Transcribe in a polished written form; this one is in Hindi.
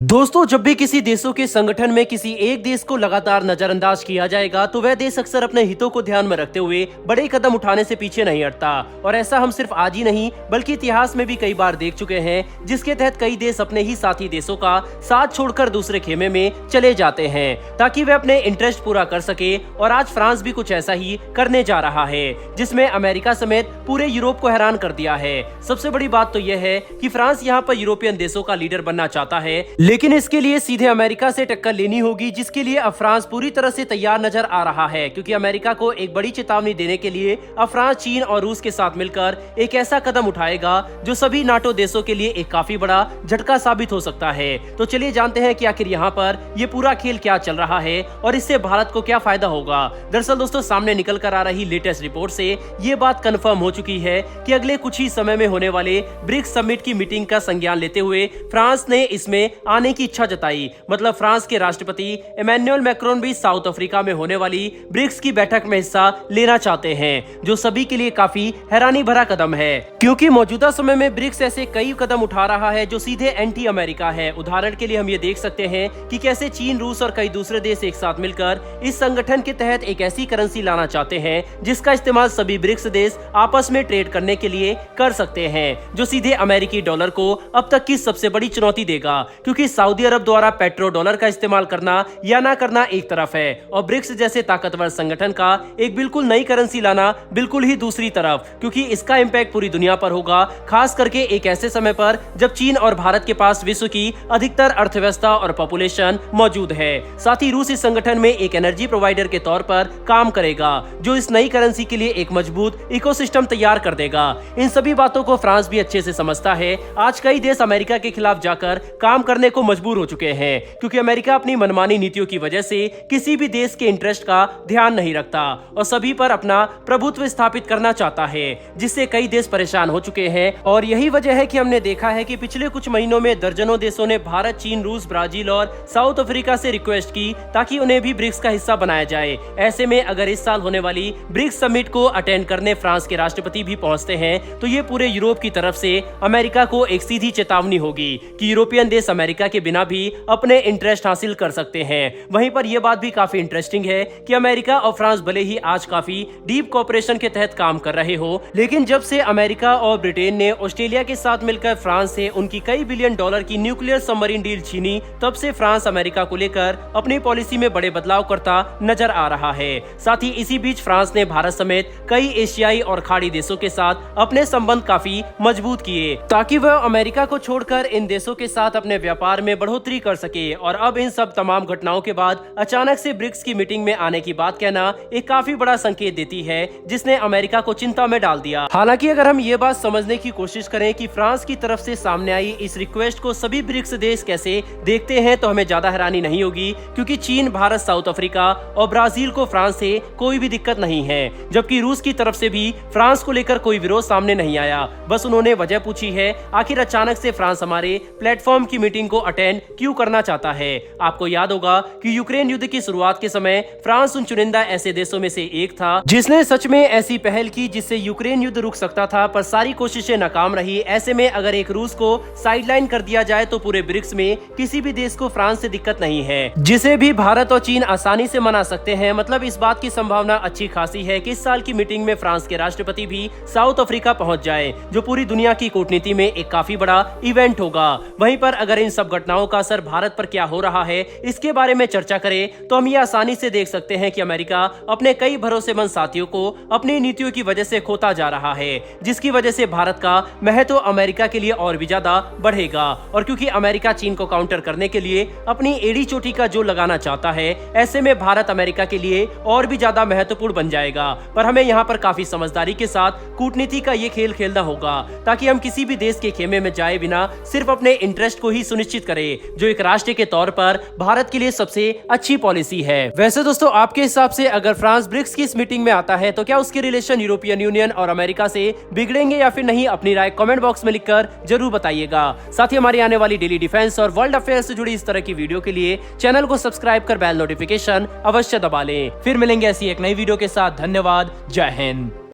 दोस्तों, जब भी किसी देशों के संगठन में किसी एक देश को लगातार नजरअंदाज किया जाएगा तो वह देश अक्सर अपने हितों को ध्यान में रखते हुए बड़े कदम उठाने से पीछे नहीं हटता। और ऐसा हम सिर्फ आज ही नहीं बल्कि इतिहास में भी कई बार देख चुके हैं, जिसके तहत कई देश अपने ही साथी देशों का साथ छोड़कर दूसरे खेमे में चले जाते हैं ताकि वे अपने इंटरेस्ट पूरा कर सके। और आज फ्रांस भी कुछ ऐसा ही करने जा रहा है, जिसमें अमेरिका समेत पूरे यूरोप को हैरान कर दिया है। सबसे बड़ी बात तो यह है कि फ्रांस यहाँ पर यूरोपियन देशों का लीडर बनना चाहता है, लेकिन इसके लिए सीधे अमेरिका से टक्कर लेनी होगी, जिसके लिए अब फ्रांस पूरी तरह से तैयार नजर आ रहा है। क्योंकि अमेरिका को एक बड़ी चेतावनी देने के लिए अब फ्रांस चीन और रूस के साथ मिलकर एक ऐसा कदम उठाएगा जो सभी नाटो देशों के लिए एक काफी बड़ा झटका साबित हो सकता है। तो चलिए जानते हैं कि आखिर यहाँ पर ये पूरा खेल क्या चल रहा है और इससे भारत को क्या फायदा होगा। दरअसल दोस्तों, सामने निकल कर आ रही लेटेस्ट रिपोर्ट से ये बात कंफर्म हो चुकी है कि अगले कुछ ही समय में होने वाले ब्रिक्स समिट की मीटिंग का संज्ञान लेते हुए फ्रांस ने इसमें आने की इच्छा जताई। मतलब फ्रांस के राष्ट्रपति इमैनुअल मैक्रोन भी साउथ अफ्रीका में होने वाली ब्रिक्स की बैठक में हिस्सा लेना चाहते हैं, जो सभी के लिए काफी हैरानी भरा कदम है। क्योंकि मौजूदा समय में ब्रिक्स ऐसे कई कदम उठा रहा है जो सीधे एंटी अमेरिका है। उदाहरण के लिए हम ये देख सकते हैं कि कैसे चीन, रूस और कई दूसरे देश एक साथ मिलकर इस संगठन के तहत एक ऐसी करेंसी लाना चाहते हैं जिसका इस्तेमाल सभी ब्रिक्स देश आपस में ट्रेड करने के लिए कर सकते हैं, जो सीधे अमेरिकी डॉलर को अब तक की सबसे बड़ी चुनौती देगा। क्योंकि सऊदी अरब द्वारा पेट्रो डॉलर का इस्तेमाल करना या ना करना एक तरफ है, और ब्रिक्स जैसे ताकतवर संगठन का एक बिल्कुल नई करेंसी लाना बिल्कुल ही दूसरी तरफ, क्योंकि इसका इंपैक्ट पूरी दुनिया पर होगा, खास करके एक ऐसे समय पर जब चीन और भारत के पास विश्व की अधिकतर अर्थव्यवस्था और पॉपुलेशन मौजूद है। साथ ही रूस इस संगठन में एक एनर्जी प्रोवाइडर के तौर पर काम करेगा, जो इस नई करेंसी के लिए एक मजबूत इकोसिस्टम तैयार कर देगा। इन सभी बातों को फ्रांस भी अच्छे से समझता है। आज कई देश अमेरिका के खिलाफ जाकर काम करने को मजबूर हो चुके हैं, क्योंकि अमेरिका अपनी मनमानी नीतियों की वजह से किसी भी देश के इंटरेस्ट का ध्यान नहीं रखता और सभी पर अपना प्रभुत्व स्थापित करना चाहता है, जिससे कई देश परेशान हो चुके हैं। और यही वजह है कि हमने देखा है कि पिछले कुछ महीनों में दर्जनों देशों ने भारत, चीन, रूस, ब्राजील और साउथ अफ्रीका से रिक्वेस्ट की ताकि उन्हें भी ब्रिक्स का हिस्सा बनाया जाए। ऐसे में अगर इस साल होने वाली ब्रिक्स समिट को अटेंड करने फ्रांस के राष्ट्रपति भी पहुंचते हैं तो ये पूरे यूरोप की तरफ से अमेरिका को एक सीधी चेतावनी होगी कि यूरोपियन देश अमेरिका के बिना भी अपने इंटरेस्ट हासिल कर सकते हैं। वहीं पर यह बात भी काफी इंटरेस्टिंग है कि अमेरिका और फ्रांस भले ही आज काफी डीप कोऑपरेशन के तहत काम कर रहे हो, लेकिन जब से अमेरिका और ब्रिटेन ने ऑस्ट्रेलिया के साथ मिलकर फ्रांस से उनकी कई बिलियन डॉलर की न्यूक्लियर सबमरीन डील छीनी, तब से फ्रांस अमेरिका को लेकर अपनी पॉलिसी में बड़े बदलाव करता नजर आ रहा है। साथ ही इसी बीच फ्रांस ने भारत समेत कई एशियाई और खाड़ी देशों के साथ अपने संबंध काफी मजबूत किए ताकि वह अमेरिका को छोड़कर इन देशों के साथ अपने व्यापार में बढ़ोतरी कर सके। और अब इन सब तमाम घटनाओं के बाद अचानक से ब्रिक्स की मीटिंग में आने की बात कहना एक काफी बड़ा संकेत देती है, जिसने अमेरिका को चिंता में डाल दिया। हालांकि अगर हम ये बात समझने की कोशिश करें कि फ्रांस की तरफ से सामने आई इस रिक्वेस्ट को सभी ब्रिक्स देश कैसे देखते हैं, तो हमें ज्यादा हैरानी नहीं होगी, क्योंकि चीन, भारत, साउथ अफ्रीका और ब्राजील को फ्रांस से कोई भी दिक्कत नहीं है, जबकि रूस की तरफ से भी फ्रांस को लेकर कोई विरोध सामने नहीं आया। बस उन्होंने वजह पूछी है, आखिर अचानक से फ्रांस हमारे प्लेटफॉर्म की मीटिंग को अटेंड क्यों करना चाहता है। आपको याद होगा कि यूक्रेन युद्ध की शुरुआत के समय फ्रांस उन चुनिंदा ऐसे देशों में से एक था जिसने सच में ऐसी पहल की जिससे यूक्रेन युद्ध रुक सकता था, पर सारी कोशिशें नाकाम रही। ऐसे में अगर एक रूस को साइडलाइन कर दिया जाए तो पूरे ब्रिक्स में किसी भी देश को फ्रांस से दिक्कत नहीं है, जिसे भी भारत और चीन आसानी से मना सकते हैं। मतलब इस बात की संभावना अच्छी खासी है कि इस साल की मीटिंग में फ्रांस के राष्ट्रपति भी साउथ अफ्रीका पहुंच जाए, जो पूरी दुनिया की कूटनीति में एक काफी बड़ा इवेंट होगा। वहीं पर अगर इन सब घटनाओं का असर भारत पर क्या हो रहा है, इसके बारे में चर्चा करें तो हम ये आसानी से देख सकते हैं कि अमेरिका अपने कई भरोसेमंद साथियों को अपनी नीतियों की वजह से खोता जा रहा है, जिसकी वजह से भारत का महत्व अमेरिका के लिए और भी ज्यादा बढ़ेगा। और क्योंकि अमेरिका चीन को काउंटर करने के लिए अपनी एड़ी चोटी का जोर लगाना चाहता है, ऐसे में भारत अमेरिका के लिए और भी ज्यादा महत्वपूर्ण बन जाएगा। पर हमें यहाँ पर काफी समझदारी के साथ कूटनीति का ये खेल खेलना होगा, ताकि हम किसी भी देश के खेमे में जाए बिना सिर्फ अपने इंटरेस्ट को ही सुनिश्चित करें, जो एक राष्ट्र के तौर पर भारत के लिए सबसे अच्छी पॉलिसी है। वैसे दोस्तों, आपके हिसाब से अगर फ्रांस ब्रिक्स की इस मीटिंग में आता है तो क्या उसके रिलेशन यूरोपियन यूनियन और अमेरिका से बिगड़ेंगे या फिर नहीं? अपनी राय कमेंट बॉक्स में लिखकर जरूर बताइएगा। साथ ही हमारी आने वाली डेली डिफेंस और वर्ल्ड अफेयर से जुड़ी इस तरह की वीडियो के लिए चैनल को सब्सक्राइब कर बेल नोटिफिकेशन अवश्य दबा लें। फिर मिलेंगे ऐसी एक नई वीडियो के साथ। धन्यवाद। जय हिंद।